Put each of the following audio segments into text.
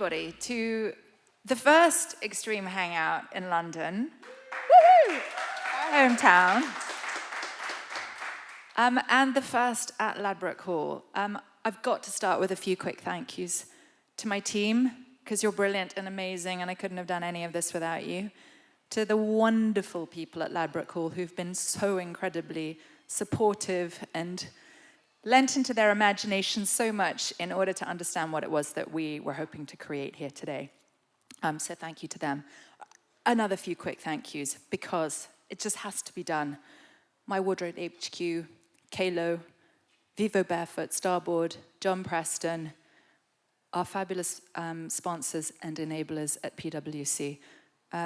everybody to the first Extreme Hangout in London. Woo-hoo! Our hometown. And the first at Ladbroke Hall. I've got to start with a few quick thank yous to my team, because you're brilliant and amazing, and I couldn't have done any of this without you. To the wonderful people at Ladbroke Hall who've been so incredibly supportive and lent into their imagination so much in order to understand what it was that we were hoping to create here today. So thank you to them. Another few quick thank yous, because it just has to be done. My Wardrobe HQ, Kalo, Vivo Barefoot, Starboard, John Preston, our fabulous sponsors and enablers at PwC.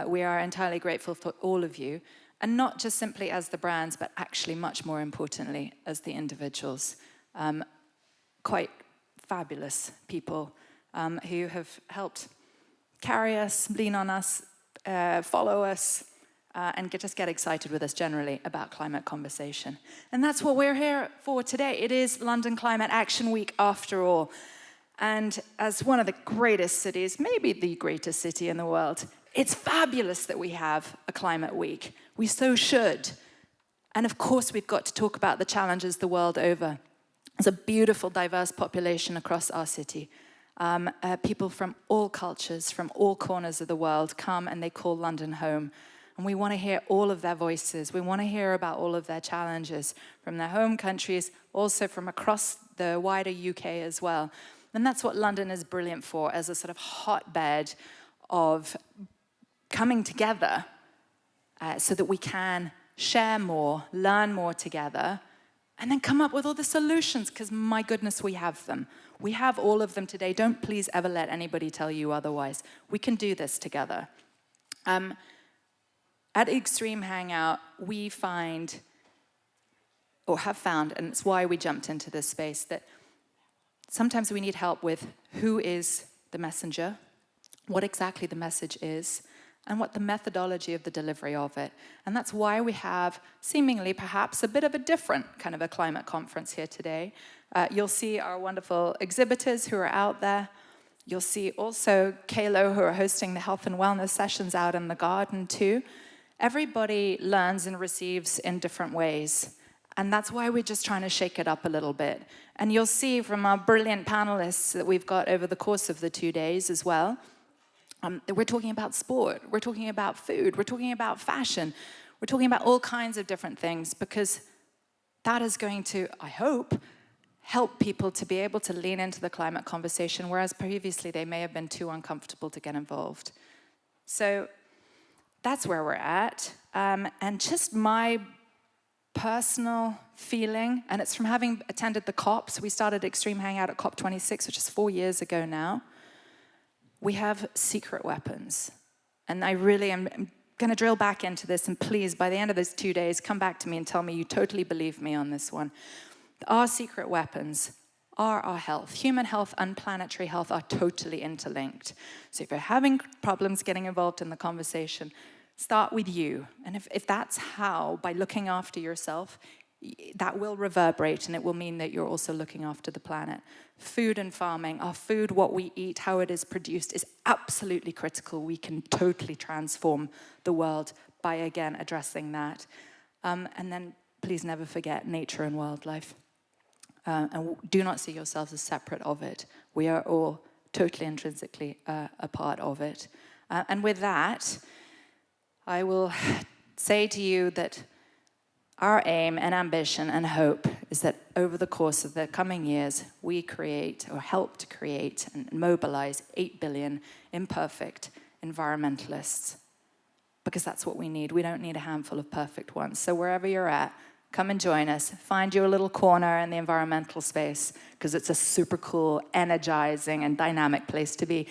We are entirely grateful for all of you, and not just simply as the brands, but actually much more importantly as the individuals. Quite fabulous people who have helped carry us, lean on us, follow us, and just get excited with us generally about climate conversation. And that's what we're here for today. It is London Climate Action Week after all. And as one of the greatest cities, maybe the greatest city in the world, it's fabulous that we have a climate week. We so should. And of course, we've got to talk about the challenges the world over. There's a beautiful, diverse population across our city. People from all cultures, from all corners of the world come and they call London home. And we want to hear all of their voices. We want to hear about all of their challenges from their home countries, also from across the wider UK as well. And that's what London is brilliant for, as a sort of hotbed of coming together so that we can share more, learn more together, and then come up with all the solutions, because my goodness, we have them. We have all of them today. Don't please ever let anybody tell you otherwise. We can do this together. At Extreme Hangout, we find, or have found, and it's why we jumped into this space, that sometimes we need help with who is the messenger, what exactly the message is, and what the methodology of the delivery of it. And that's why we have seemingly perhaps a bit of a different kind of a climate conference here today. You'll see our wonderful exhibitors who are out there. You'll see also Kalo, who are hosting the health and wellness sessions out in the garden too. Everybody learns and receives in different ways. And that's why we're just trying to shake it up a little bit. And you'll see from our brilliant panelists that we've got over the course of the 2 days as well, that we're talking about sport, we're talking about food, we're talking about fashion, we're talking about all kinds of different things, because that is going to, I hope, help people to be able to lean into the climate conversation, whereas previously they may have been too uncomfortable to get involved. So that's where we're at. And just my personal feeling, and it's from having attended the COPs. We started Extreme Hangout at COP26, which is 4 years ago now. We have secret weapons. And I really am going to drill back into this, and please, by the end of those 2 days, come back to me and tell me you totally believe me on this one. Our secret weapons are our health. Human health and planetary health are totally interlinked. So if you're having problems getting involved in the conversation, start with you. And if that's how, by looking after yourself, that will reverberate, and it will mean that you're also looking after the planet. Food and farming, our food, what we eat, how it is produced, is absolutely critical. We can totally transform the world by, again, addressing that. And then please never forget nature and wildlife. And do not see yourselves as separate of it. We are all totally intrinsically a part of it. And with that, I will say to you that our aim and ambition and hope is that over the course of the coming years, we create or help to create and mobilize 8 billion imperfect environmentalists, because that's what we need. We don't need a handful of perfect ones. So wherever you're at, come and join us. Find your little corner in the environmental space, because it's a super cool, energizing, and dynamic place to be.